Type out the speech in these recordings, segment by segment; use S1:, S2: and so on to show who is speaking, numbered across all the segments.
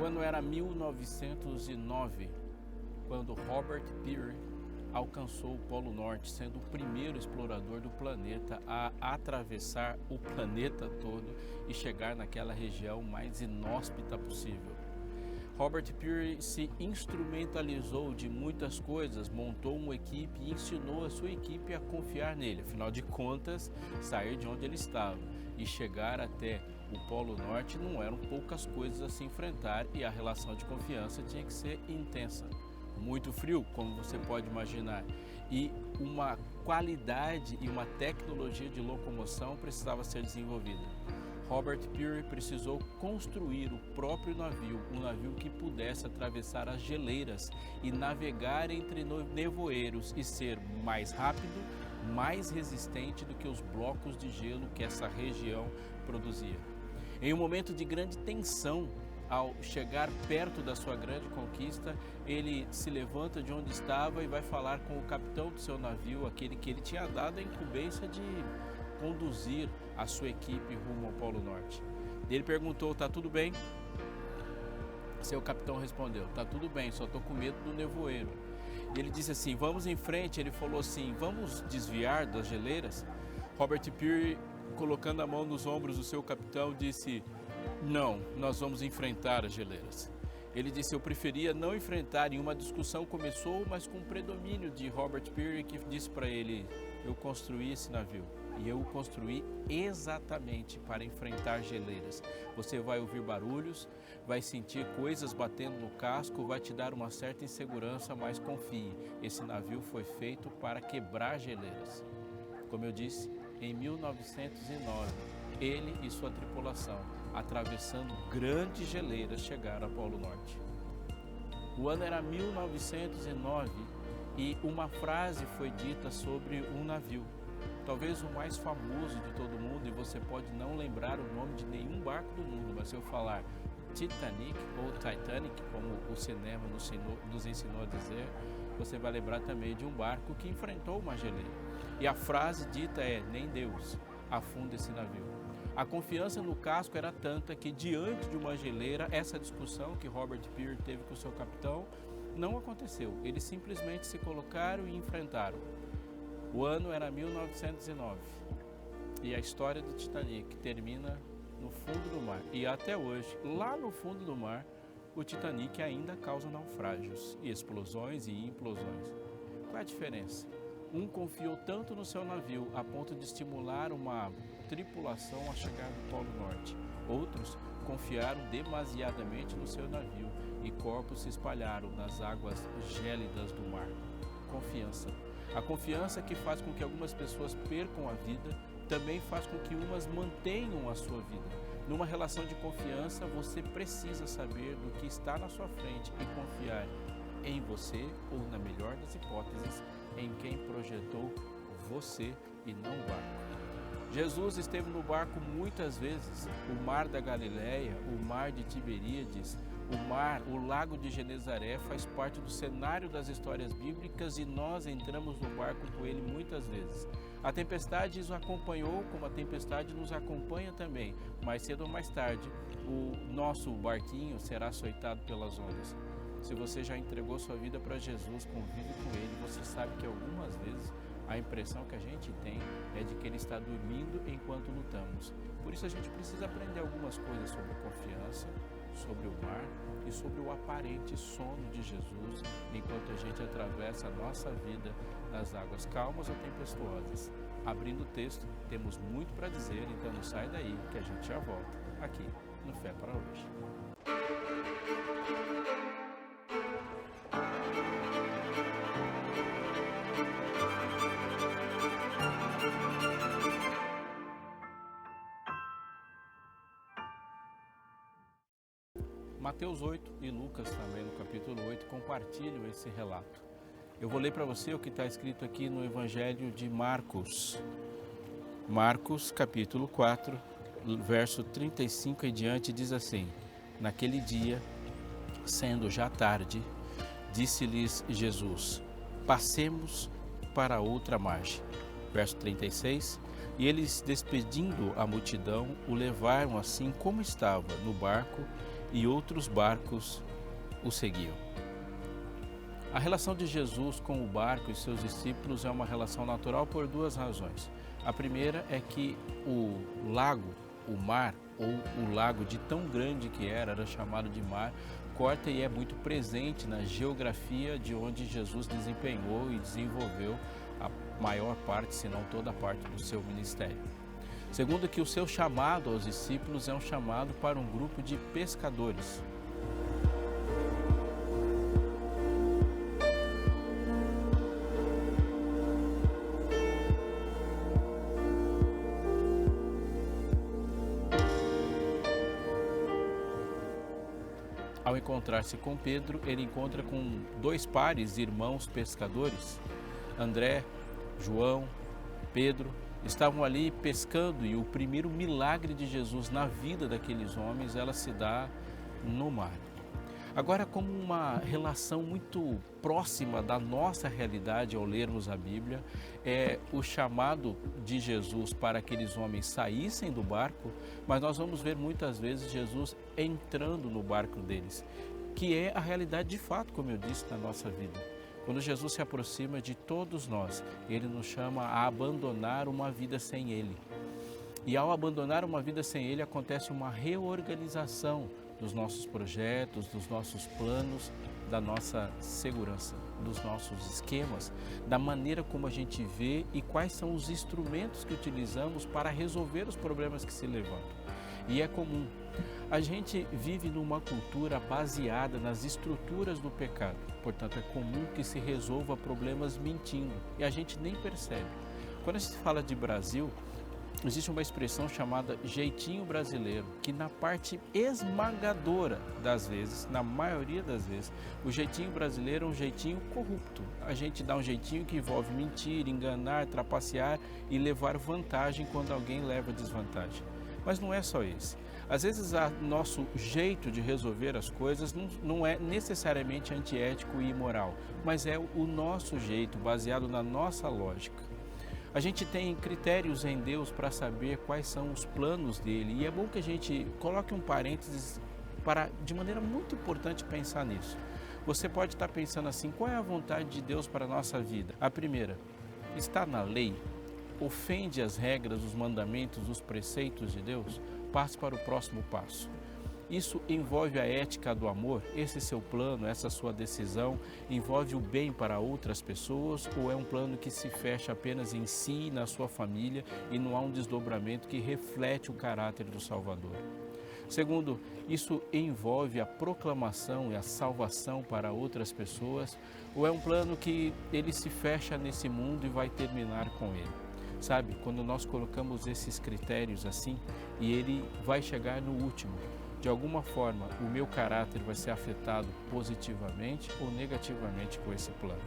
S1: O ano era 1909, quando Robert Peary alcançou o Polo Norte, sendo o primeiro explorador do planeta a atravessar o planeta todo e chegar naquela região mais inóspita possível. Robert Peary se instrumentalizou de muitas coisas, montou uma equipe e ensinou a sua equipe a confiar nele. Afinal de contas, sair de onde ele estava e chegar até o Polo Norte não eram poucas coisas a se enfrentar e a relação de confiança tinha que ser intensa. Muito frio, como você pode imaginar, e uma qualidade e uma tecnologia de locomoção precisava ser desenvolvida. Robert Peary precisou construir o próprio navio, um navio que pudesse atravessar as geleiras e navegar entre nevoeiros e ser mais rápido, mais resistente do que os blocos de gelo que essa região produzia. Em um momento de grande tensão, ao chegar perto da sua grande conquista, ele se levanta de onde estava e vai falar com o capitão do seu navio, aquele que ele tinha dado a incumbência de conduzir a sua equipe rumo ao Polo Norte. Ele perguntou: "Tá tudo bem?" Seu capitão respondeu: "Tá tudo bem, só tô com medo do nevoeiro." E ele disse assim: "Vamos em frente." Ele falou assim: "Vamos desviar das geleiras?" Robert Peary, colocando a mão nos ombros do seu capitão, disse: "Não, nós vamos enfrentar as geleiras." Ele disse: "Eu preferia não enfrentar." E uma discussão começou, mas com o predomínio de Robert Peary, que disse para ele: "Eu construí esse navio e eu o construí exatamente para enfrentar geleiras. Você vai ouvir barulhos, vai sentir coisas batendo no casco, vai te dar uma certa insegurança, mas confie, esse navio foi feito para quebrar geleiras." Como eu disse, em 1909, ele e sua tripulação, atravessando grandes geleiras, chegaram ao Polo Norte. O ano era 1909 e uma frase foi dita sobre um navio, talvez o mais famoso de todo mundo, e você pode não lembrar o nome de nenhum barco do mundo, mas se eu falar Titanic ou Titanic, como o cinema nos ensinou a dizer, você vai lembrar também de um barco que enfrentou uma geleira. E a frase dita é: "Nem Deus afunda esse navio." A confiança no casco era tanta que, diante de uma geleira, essa discussão que Robert Peary teve com o seu capitão não aconteceu. Eles simplesmente se colocaram e enfrentaram. O ano era 1909 e a história do Titanic termina no fundo do mar. E até hoje, lá no fundo do mar, o Titanic ainda causa naufrágios e explosões e implosões. Qual é a diferença? Um confiou tanto no seu navio a ponto de estimular uma tripulação a chegar no Polo Norte. Outros confiaram demasiadamente no seu navio e corpos se espalharam nas águas gélidas do mar. Confiança. A confiança que faz com que algumas pessoas percam a vida, também faz com que umas mantenham a sua vida. Numa relação de confiança, você precisa saber do que está na sua frente e confiar em você, ou na melhor das hipóteses, em quem projetou você e não o barco. Jesus esteve no barco muitas vezes. O mar da Galileia, o mar de Tiberíades, o lago de Genezaré faz parte do cenário das histórias bíblicas e nós entramos no barco com ele muitas vezes. A tempestade os acompanhou, como a tempestade nos acompanha também. Mais cedo ou mais tarde, o nosso barquinho será açoitado pelas ondas. Se você já entregou sua vida para Jesus, convive com Ele, você sabe que algumas vezes a impressão que a gente tem é de que Ele está dormindo enquanto lutamos. Por isso a gente precisa aprender algumas coisas sobre confiança, sobre o mar e sobre o aparente sono de Jesus enquanto a gente atravessa a nossa vida nas águas calmas ou tempestuosas. Abrindo o texto, temos muito para dizer, então não sai daí que a gente já volta aqui no Fé para Hoje. Mateus 8 e Lucas também no capítulo 8 compartilham esse relato. Eu vou ler para você o que está escrito aqui no Evangelho de Marcos. Marcos capítulo 4, verso 35 em diante diz assim: Naquele dia, sendo já tarde, disse-lhes Jesus: Passemos para outra margem. Verso 36, e eles, despedindo a multidão, o levaram assim como estava no barco, e outros barcos o seguiam. A relação de Jesus com o barco e seus discípulos é uma relação natural por duas razões. A primeira é que o lago, o mar, ou o lago de tão grande que era chamado de mar, corta e é muito presente na geografia de onde Jesus desempenhou e desenvolveu a maior parte, se não toda a parte do seu ministério. Segundo, que o seu chamado aos discípulos é um chamado para um grupo de pescadores. Ao encontrar-se com Pedro, ele encontra com dois pares de irmãos pescadores. André, João, Pedro estavam ali pescando e o primeiro milagre de Jesus na vida daqueles homens, ela se dá no mar. Agora, como uma relação muito próxima da nossa realidade ao lermos a Bíblia, é o chamado de Jesus para aqueles homens saíssem do barco, mas nós vamos ver muitas vezes Jesus entrando no barco deles, que é a realidade de fato, como eu disse, na nossa vida. Quando Jesus se aproxima de todos nós, Ele nos chama a abandonar uma vida sem Ele. E ao abandonar uma vida sem Ele, acontece uma reorganização dos nossos projetos, dos nossos planos, da nossa segurança, dos nossos esquemas, da maneira como a gente vê e quais são os instrumentos que utilizamos para resolver os problemas que se levantam. E é comum. A gente vive numa cultura baseada nas estruturas do pecado. Portanto, é comum que se resolva problemas mentindo e a gente nem percebe. Quando a gente fala de Brasil, existe uma expressão chamada jeitinho brasileiro, que na parte esmagadora das vezes, na maioria das vezes, o jeitinho brasileiro é um jeitinho corrupto. A gente dá um jeitinho que envolve mentir, enganar, trapacear e levar vantagem quando alguém leva desvantagem. Mas não é só esse. Às vezes, o nosso jeito de resolver as coisas não é necessariamente antiético e imoral, mas é o nosso jeito, baseado na nossa lógica. A gente tem critérios em Deus para saber quais são os planos dele, e é bom que a gente coloque um parênteses para, de maneira muito importante, pensar nisso. Você pode estar pensando assim: qual é a vontade de Deus para a nossa vida? A primeira, está na lei? Ofende as regras, os mandamentos, os preceitos de Deus? Passe para o próximo passo. Isso envolve a ética do amor? Esse seu plano, essa sua decisão, envolve o bem para outras pessoas ou é um plano que se fecha apenas em si e na sua família e não há um desdobramento que reflete o caráter do Salvador? Segundo, isso envolve a proclamação e a salvação para outras pessoas ou é um plano que ele se fecha nesse mundo e vai terminar com ele? Sabe, quando nós colocamos esses critérios assim e ele vai chegar no último, de alguma forma, o meu caráter vai ser afetado positivamente ou negativamente com esse plano.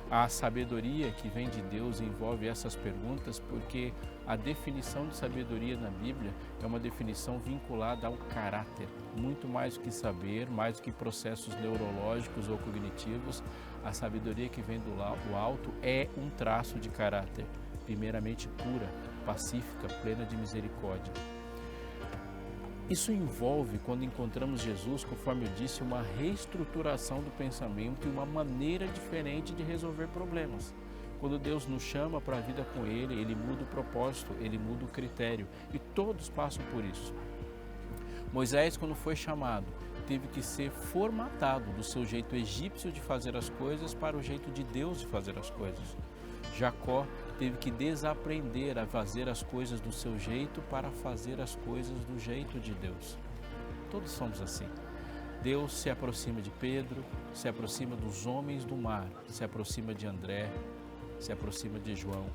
S1: A sabedoria que vem de Deus envolve essas perguntas porque a definição de sabedoria na Bíblia é uma definição vinculada ao caráter. Muito mais do que saber, mais do que processos neurológicos ou cognitivos, a sabedoria que vem do alto é um traço de caráter, primeiramente pura, pacífica, plena de misericórdia. Isso envolve, quando encontramos Jesus, conforme eu disse, uma reestruturação do pensamento e uma maneira diferente de resolver problemas. Quando Deus nos chama para a vida com Ele, Ele muda o propósito, Ele muda o critério e todos passam por isso. Moisés, quando foi chamado, teve que ser formatado do seu jeito egípcio de fazer as coisas para o jeito de Deus de fazer as coisas. Jacó teve que desaprender a fazer as coisas do seu jeito para fazer as coisas do jeito de Deus. Todos somos assim. Deus se aproxima de Pedro, se aproxima dos homens do mar, se aproxima de André, se aproxima de João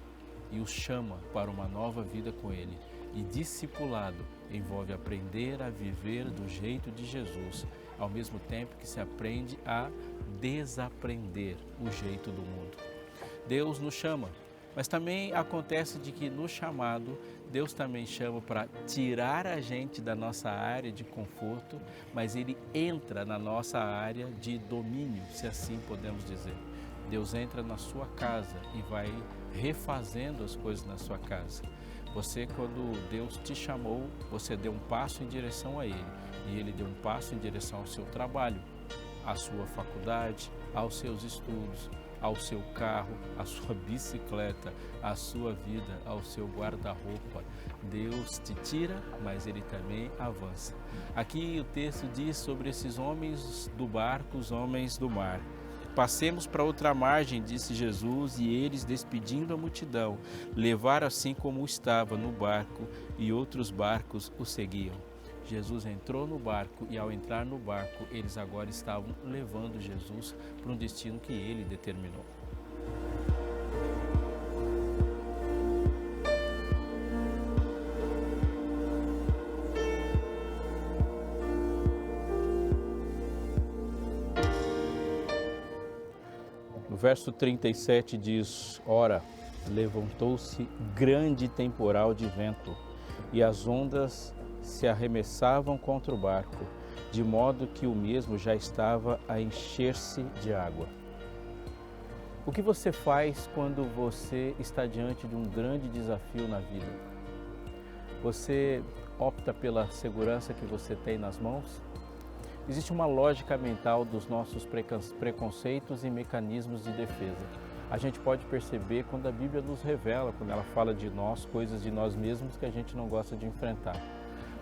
S1: e os chama para uma nova vida com Ele. E discipulado envolve aprender a viver do jeito de Jesus, ao mesmo tempo que se aprende a desaprender o jeito do mundo. Deus nos chama, mas também acontece de que no chamado, Deus também chama para tirar a gente da nossa área de conforto, mas Ele entra na nossa área de domínio, se assim podemos dizer. Deus entra na sua casa e vai refazendo as coisas na sua casa. Você, quando Deus te chamou, você deu um passo em direção a Ele. E Ele deu um passo em direção ao seu trabalho, à sua faculdade, aos seus estudos, ao seu carro, à sua bicicleta, à sua vida, ao seu guarda-roupa. Deus te tira, mas Ele também avança. Aqui o texto diz sobre esses homens do barco, os homens do mar. Passemos para outra margem, disse Jesus, e eles, despedindo a multidão, levaram assim como estava no barco, e outros barcos o seguiam. Jesus entrou no barco e, ao entrar no barco, eles agora estavam levando Jesus para um destino que Ele determinou. No verso 37 diz: Ora, levantou-se grande temporal de vento, e as ondas se arremessavam contra o barco, de modo que o mesmo já estava a encher-se de água. O que você faz quando você está diante de um grande desafio na vida? Você opta pela segurança que você tem nas mãos? Existe uma lógica mental dos nossos preconceitos e mecanismos de defesa. A gente pode perceber quando a Bíblia nos revela, quando ela fala de nós, coisas de nós mesmos que a gente não gosta de enfrentar.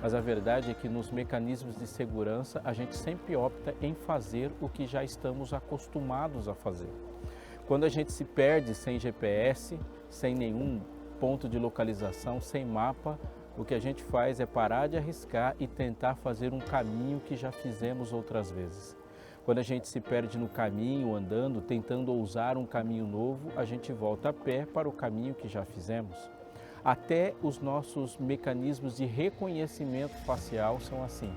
S1: Mas a verdade é que nos mecanismos de segurança a gente sempre opta em fazer o que já estamos acostumados a fazer. Quando a gente se perde sem GPS, sem nenhum ponto de localização, sem mapa, o que a gente faz é parar de arriscar e tentar fazer um caminho que já fizemos outras vezes. Quando a gente se perde no caminho, andando, tentando ousar um caminho novo, a gente volta a pé para o caminho que já fizemos. Até os nossos mecanismos de reconhecimento facial são assim.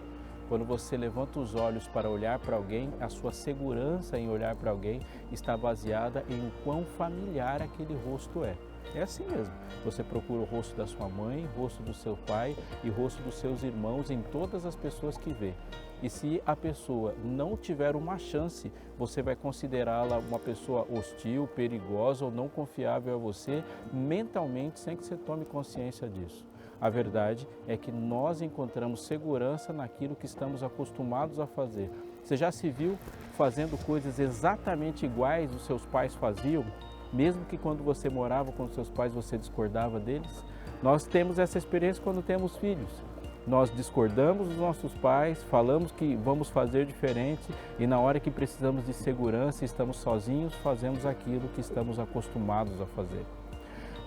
S1: Quando você levanta os olhos para olhar para alguém, a sua segurança em olhar para alguém está baseada em o quão familiar aquele rosto é. É assim mesmo. Você procura o rosto da sua mãe, o rosto do seu pai e o rosto dos seus irmãos em todas as pessoas que vê. E se a pessoa não tiver uma chance, você vai considerá-la uma pessoa hostil, perigosa ou não confiável a você mentalmente, sem que você tome consciência disso. A verdade é que nós encontramos segurança naquilo que estamos acostumados a fazer. Você já se viu fazendo coisas exatamente iguais os seus pais faziam? Mesmo que quando você morava com os seus pais você discordava deles? Nós temos essa experiência quando temos filhos. Nós discordamos dos nossos pais, falamos que vamos fazer diferente e na hora que precisamos de segurança e estamos sozinhos, fazemos aquilo que estamos acostumados a fazer.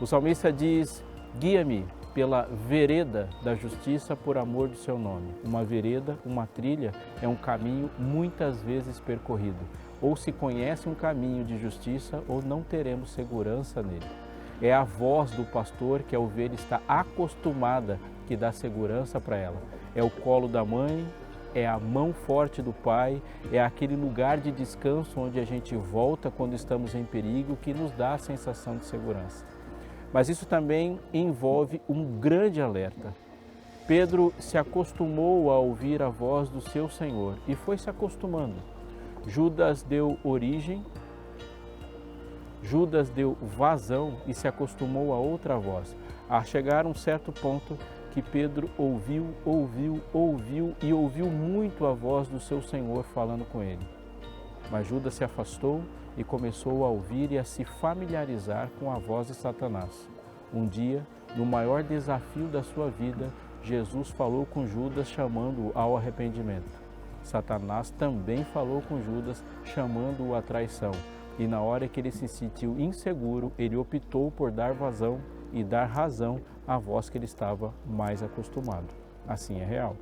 S1: O salmista diz: guia-me pela vereda da justiça por amor do seu nome. Uma vereda, uma trilha, é um caminho muitas vezes percorrido. Ou se conhece um caminho de justiça ou não teremos segurança nele. É a voz do pastor que a ovelha está acostumada que dá segurança para ela. É o colo da mãe, é a mão forte do pai, é aquele lugar de descanso onde a gente volta quando estamos em perigo que nos dá a sensação de segurança. Mas isso também envolve um grande alerta. Pedro se acostumou a ouvir a voz do seu Senhor e foi se acostumando. Judas deu origem, Judas deu vazão e se acostumou a outra voz. A chegar a um certo ponto que Pedro ouviu e ouviu muito a voz do seu Senhor falando com ele. Mas Judas se afastou e começou a ouvir e a se familiarizar com a voz de Satanás. Um dia, no maior desafio da sua vida, Jesus falou com Judas chamando-o ao arrependimento. Satanás também falou com Judas chamando-o à traição. E na hora que ele se sentiu inseguro, ele optou por dar vazão e dar razão à voz que ele estava mais acostumado. Assim é real.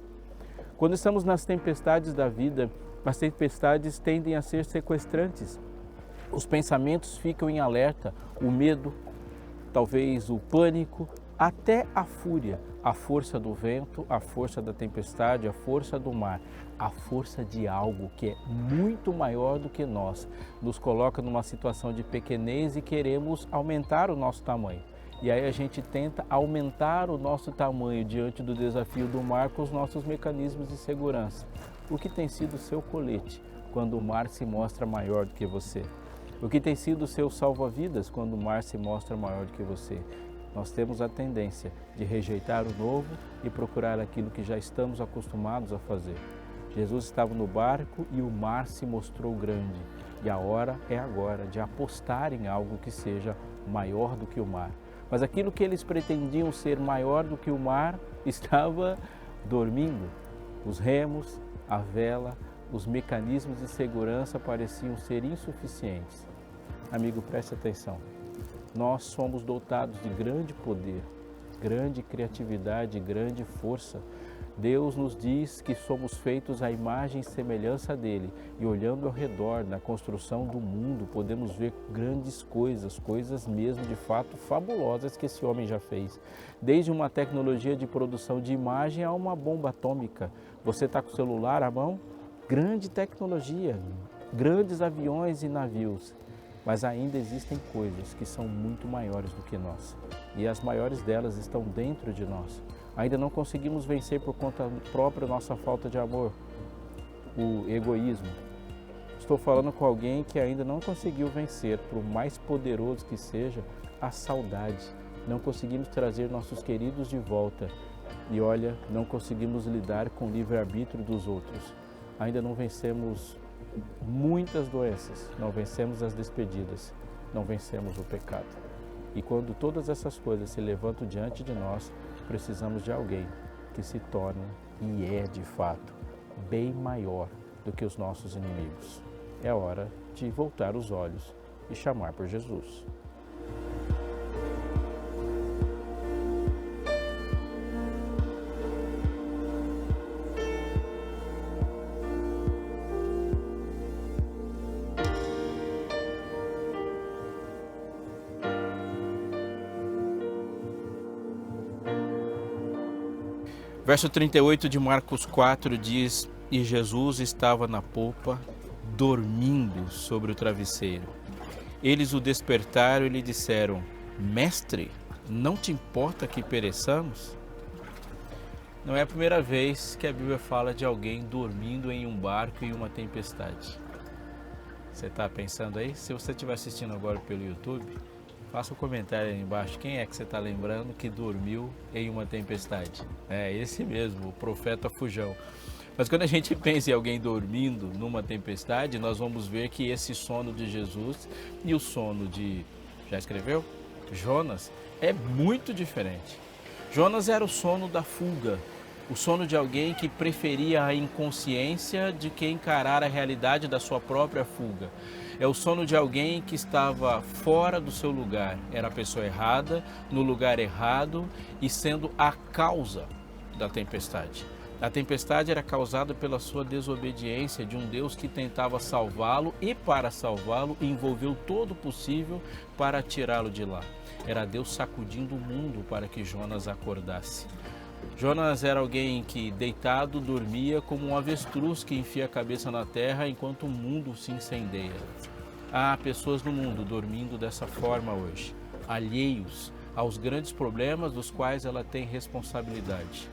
S1: Quando estamos nas tempestades da vida, as tempestades tendem a ser sequestrantes. Os pensamentos ficam em alerta, o medo, talvez o pânico, até a fúria, a força do vento, a força da tempestade, a força do mar, a força de algo que é muito maior do que nós, nos coloca numa situação de pequenez e queremos aumentar o nosso tamanho. E aí a gente tenta aumentar o nosso tamanho diante do desafio do mar com os nossos mecanismos de segurança. O que tem sido o seu colete quando o mar se mostra maior do que você? O que tem sido o seu salva-vidas quando o mar se mostra maior do que você? Nós temos a tendência de rejeitar o novo e procurar aquilo que já estamos acostumados a fazer. Jesus estava no barco e o mar se mostrou grande. E a hora é agora de apostar em algo que seja maior do que o mar. Mas aquilo que eles pretendiam ser maior do que o mar estava dormindo. Os remos, a vela, os mecanismos de segurança pareciam ser insuficientes. Amigo, preste atenção. Nós somos dotados de grande poder, grande criatividade, grande força. Deus nos diz que somos feitos à imagem e semelhança dele. E olhando ao redor, na construção do mundo, podemos ver grandes coisas, coisas mesmo de fato fabulosas que esse homem já fez. Desde uma tecnologia de produção de imagem a uma bomba atômica. Você está com o celular à mão? Grande tecnologia, grandes aviões e navios. Mas ainda existem coisas que são muito maiores do que nós. E as maiores delas estão dentro de nós. Ainda não conseguimos vencer por conta própria nossa falta de amor, o egoísmo. Estou falando com alguém que ainda não conseguiu vencer, por mais poderoso que seja, a saudade. Não conseguimos trazer nossos queridos de volta. E olha, não conseguimos lidar com o livre-arbítrio dos outros. Ainda não vencemos muitas doenças, não vencemos as despedidas, não vencemos o pecado. E quando todas essas coisas se levantam diante de nós, precisamos de alguém que se torne e é de fato bem maior do que os nossos inimigos. É hora de voltar os olhos e chamar por Jesus. Verso 38 de Marcos 4 diz: E Jesus estava na popa, dormindo sobre o travesseiro. Eles o despertaram e lhe disseram: Mestre, não te importa que pereçamos? Não é a primeira vez que a Bíblia fala de alguém dormindo em um barco em uma tempestade. Você está pensando aí? Se você estiver assistindo agora pelo YouTube, faça um comentário aí embaixo. Quem é que você está lembrando que dormiu em uma tempestade? É esse mesmo, o profeta Fujão. Mas quando a gente pensa em alguém dormindo numa tempestade, nós vamos ver que esse sono de Jesus e o sono de, já escreveu? Jonas, é muito diferente. Jonas era o sono da fuga, o sono de alguém que preferia a inconsciência de que encarar a realidade da sua própria fuga. É o sono de alguém que estava fora do seu lugar, era a pessoa errada, no lugar errado e sendo a causa da tempestade. A tempestade era causada pela sua desobediência de um Deus que tentava salvá-lo e, para salvá-lo, envolveu todo o possível para tirá-lo de lá. Era Deus sacudindo o mundo para que Jonas acordasse. Jonas era alguém que, deitado, dormia como um avestruz que enfia a cabeça na terra enquanto o mundo se incendeia. Há pessoas no mundo dormindo dessa forma hoje, alheios aos grandes problemas dos quais ela tem responsabilidade.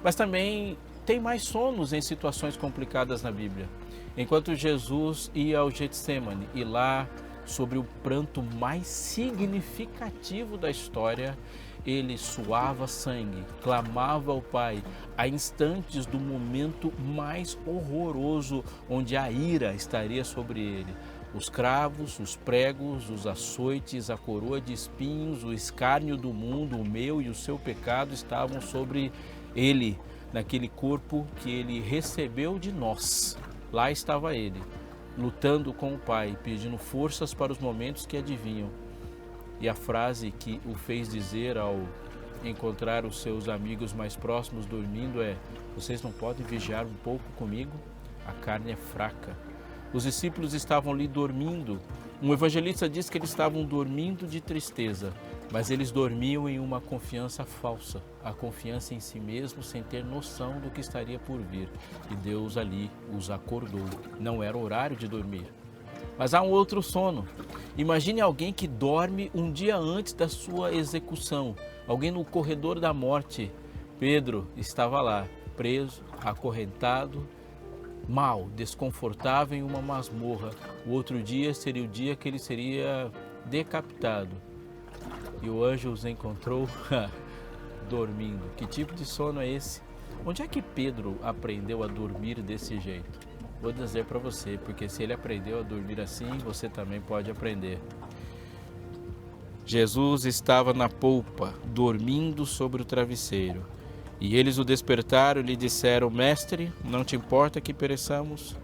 S1: Mas também tem mais sonos em situações complicadas na Bíblia. Enquanto Jesus ia ao Getsemane e lá, sobre o pranto mais significativo da história, ele suava sangue, clamava ao Pai, a instantes do momento mais horroroso onde a ira estaria sobre ele. Os cravos, os pregos, os açoites, a coroa de espinhos, o escárnio do mundo, o meu e o seu pecado estavam sobre ele, naquele corpo que ele recebeu de nós. Lá estava ele, lutando com o Pai, pedindo forças para os momentos que adivinham. E a frase que o fez dizer ao encontrar os seus amigos mais próximos dormindo é: vocês não podem vigiar um pouco comigo? A carne é fraca. Os discípulos estavam ali dormindo. Um evangelista diz que eles estavam dormindo de tristeza, mas eles dormiam em uma confiança falsa, a confiança em si mesmo sem ter noção do que estaria por vir. E Deus ali os acordou. Não era horário de dormir. Mas há um outro sono. Imagine alguém que dorme um dia antes da sua execução, alguém no corredor da morte. Pedro estava lá, preso, acorrentado, mal, desconfortável em uma masmorra. O outro dia seria o dia que ele seria decapitado. e o anjo os encontrou dormindo. Que tipo de sono é esse? Onde é que Pedro aprendeu a dormir desse jeito? Vou dizer para você, porque se ele aprendeu a dormir assim, você também pode aprender. Jesus estava na polpa, dormindo sobre o travesseiro. E eles o despertaram e lhe disseram: Mestre, não te importa que pereçamos?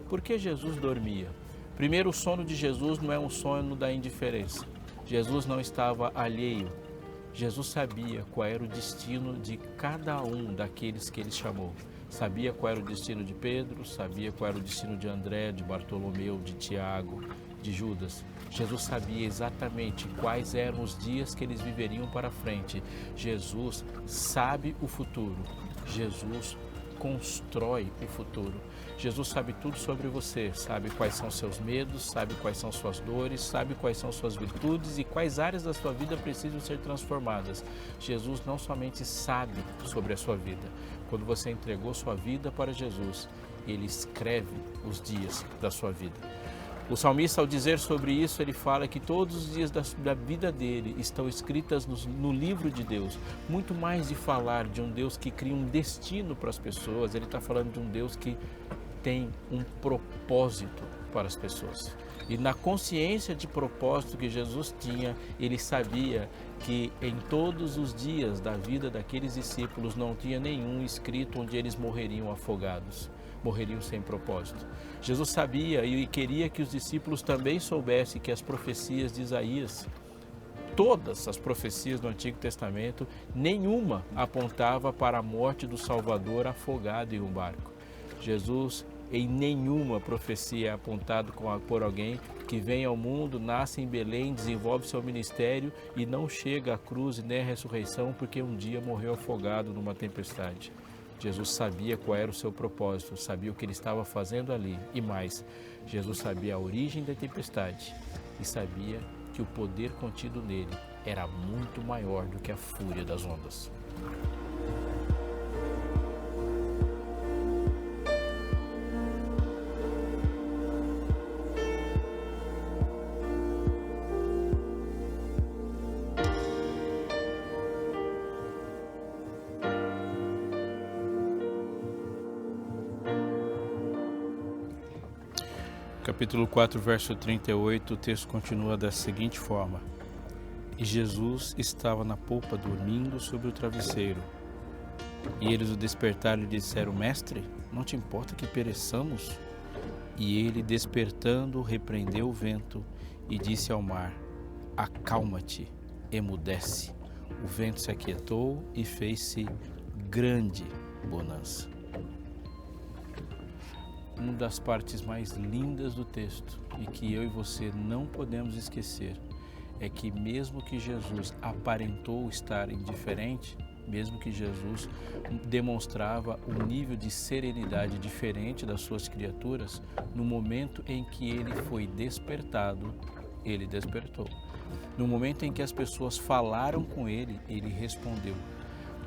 S1: Por que Jesus dormia? Primeiro, o sono de Jesus não é um sono da indiferença. Jesus não estava alheio. Jesus sabia qual era o destino de cada um daqueles que ele chamou. Sabia qual era o destino de Pedro, sabia qual era o destino de André, de Bartolomeu, de Tiago, de Judas. Jesus sabia exatamente quais eram os dias que eles viveriam para frente. Jesus sabe o futuro. Jesus constrói o futuro. Jesus sabe tudo sobre você, sabe quais são seus medos, sabe quais são suas dores, sabe quais são suas virtudes e quais áreas da sua vida precisam ser transformadas. Jesus não somente sabe sobre a sua vida. Quando você entregou sua vida para Jesus, Ele escreve os dias da sua vida. O salmista, ao dizer sobre isso, ele fala que todos os dias da vida dele estão escritas no livro de Deus. Muito mais de falar de um Deus que cria um destino para as pessoas, ele está falando de um Deus que tem um propósito para as pessoas. E na consciência de propósito que Jesus tinha, ele sabia que em todos os dias da vida daqueles discípulos não tinha nenhum escrito onde eles morreriam afogados. Morreriam sem propósito. Jesus sabia e queria que os discípulos também soubessem que as profecias de Isaías, todas as profecias do Antigo Testamento, nenhuma apontava para a morte do Salvador afogado em um barco. Jesus, em nenhuma profecia é apontado por alguém que vem ao mundo, nasce em Belém, desenvolve seu ministério e não chega à cruz nem à ressurreição porque um dia morreu afogado numa tempestade. Jesus sabia qual era o seu propósito, sabia o que ele estava fazendo ali e mais, Jesus sabia a origem da tempestade e sabia que o poder contido nele era muito maior do que a fúria das ondas. Capítulo 4, verso 38, o texto continua da seguinte forma: E Jesus estava na polpa dormindo sobre o travesseiro. E eles o despertaram e lhe disseram: Mestre, não te importa que pereçamos? E ele, despertando, repreendeu o vento e disse ao mar: Acalma-te, emudece. O vento se aquietou e fez-se grande bonança. Uma das partes mais lindas do texto e que eu e você não podemos esquecer é que mesmo que Jesus aparentou estar indiferente, mesmo que Jesus demonstrava um nível de serenidade diferente das suas criaturas, no momento em que ele foi despertado, ele despertou. No momento em que as pessoas falaram com ele, ele respondeu.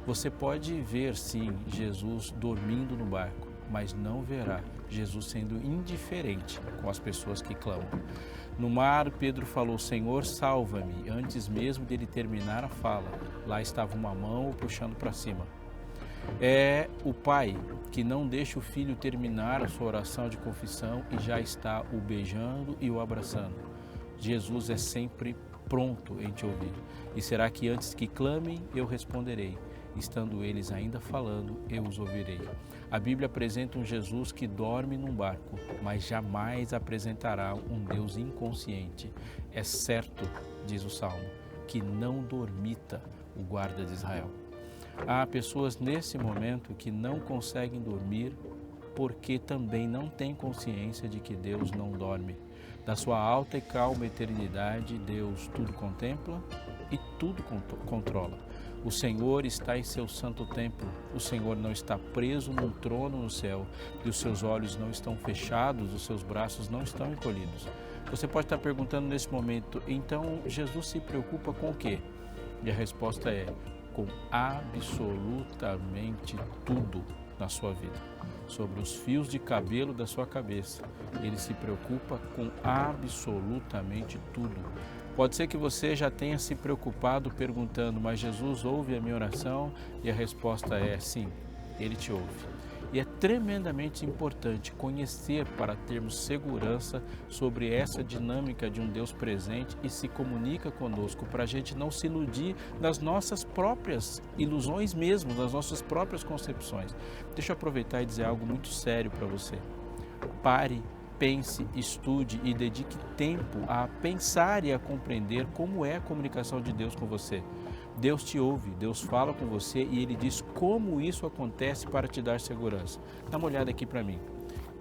S1: Você pode ver, sim, Jesus dormindo no barco, mas não verá Jesus sendo indiferente com as pessoas que clamam. No mar, Pedro falou: Senhor, salva-me. Antes mesmo dele terminar a fala, lá estava uma mão o puxando para cima. É o pai que não deixa o filho terminar a sua oração de confissão e já está o beijando e o abraçando. Jesus é sempre pronto em te ouvir. E será que antes que clamem, eu responderei? Estando eles ainda falando, eu os ouvirei. A Bíblia apresenta um Jesus que dorme num barco, mas jamais apresentará um Deus inconsciente. É certo, diz o Salmo, que não dormita o guarda de Israel. Há pessoas nesse momento que não conseguem dormir porque também não têm consciência de que Deus não dorme. Da sua alta e calma eternidade, Deus tudo contempla e tudo controla. O Senhor está em seu santo templo, o Senhor não está preso num trono no céu, e os seus olhos não estão fechados, os seus braços não estão encolhidos. Você pode estar perguntando nesse momento, então Jesus se preocupa com o quê? E a resposta é, com absolutamente tudo na sua vida. Sobre os fios de cabelo da sua cabeça, ele se preocupa com absolutamente tudo. Pode ser que você já tenha se preocupado perguntando, mas Jesus ouve a minha oração? E a resposta é sim, Ele te ouve. E é tremendamente importante conhecer para termos segurança sobre essa dinâmica de um Deus presente e se comunica conosco, para a gente não se iludir nas nossas próprias ilusões mesmo, nas nossas próprias concepções. Deixa eu aproveitar e dizer algo muito sério para você. Pare, pense, estude e dedique tempo a pensar e a compreender como é a comunicação de Deus com você. Deus te ouve, Deus fala com você e Ele diz como isso acontece para te dar segurança. Dá uma olhada aqui para mim.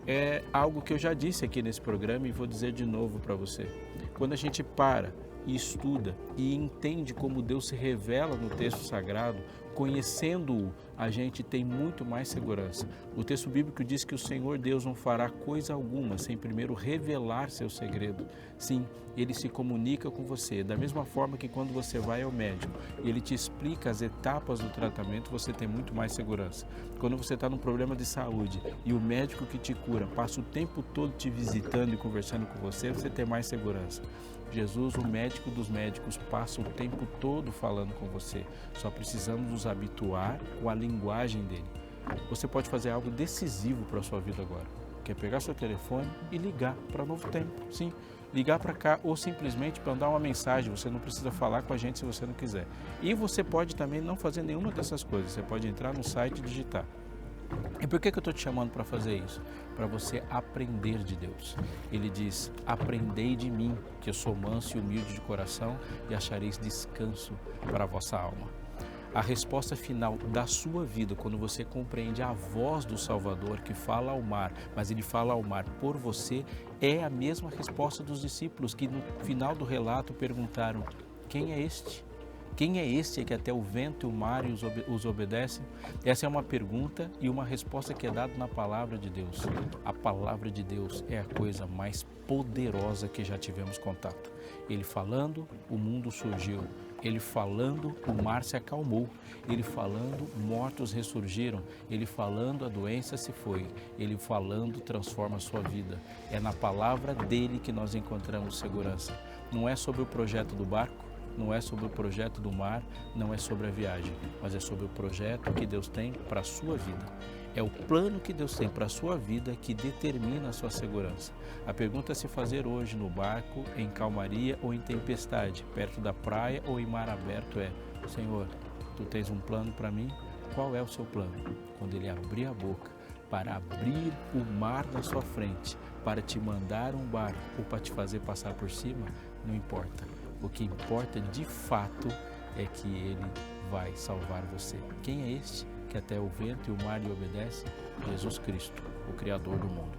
S1: É algo que eu já disse aqui nesse programa e vou dizer de novo para você. Quando a gente para e estuda e entende como Deus se revela no texto sagrado, conhecendo-o, a gente tem muito mais segurança. O texto bíblico diz que o Senhor Deus não fará coisa alguma sem primeiro revelar seu segredo. Sim, Ele se comunica com você, da mesma forma que quando você vai ao médico e ele te explica as etapas do tratamento, você tem muito mais segurança. Quando você está num problema de saúde e o médico que te cura passa o tempo todo te visitando e conversando com você, você tem mais segurança. Jesus, o médico dos médicos, passa o tempo todo falando com você. Só precisamos nos habituar com a linguagem dele. Você pode fazer algo decisivo para a sua vida agora. Quer pegar seu telefone e ligar para Novo Tempo. Sim, ligar para cá ou simplesmente mandar uma mensagem. Você não precisa falar com a gente se você não quiser. E você pode também não fazer nenhuma dessas coisas. Você pode entrar no site e digitar. E por que eu estou te chamando para fazer isso? Para você aprender de Deus. Ele diz, aprendei de mim, que eu sou manso e humilde de coração, e achareis descanso para a vossa alma. A resposta final da sua vida, quando você compreende a voz do Salvador que fala ao mar, mas ele fala ao mar por você, é a mesma resposta dos discípulos que no final do relato perguntaram, quem é este? Quem é este que até o vento e o mar os obedecem? Essa é uma pergunta e uma resposta que é dada na palavra de Deus. A palavra de Deus é a coisa mais poderosa que já tivemos contato. Ele falando, o mundo surgiu. Ele falando, o mar se acalmou. Ele falando, mortos ressurgiram. Ele falando, a doença se foi. Ele falando, transforma a sua vida. É na palavra dele que nós encontramos segurança. Não é sobre o projeto do barco, não é sobre o projeto do mar, não é sobre a viagem, mas é sobre o projeto que Deus tem para a sua vida. É o plano que Deus tem para a sua vida que determina a sua segurança. A pergunta a se fazer hoje no barco, em calmaria ou em tempestade, perto da praia ou em mar aberto é: Senhor, Tu tens um plano para mim? Qual é o seu plano? Quando Ele abrir a boca para abrir o mar na sua frente, para te mandar um barco ou para te fazer passar por cima, não importa. O que importa de fato é que Ele vai salvar você. Quem é este que até o vento e o mar lhe obedecem? Jesus Cristo, o Criador do mundo.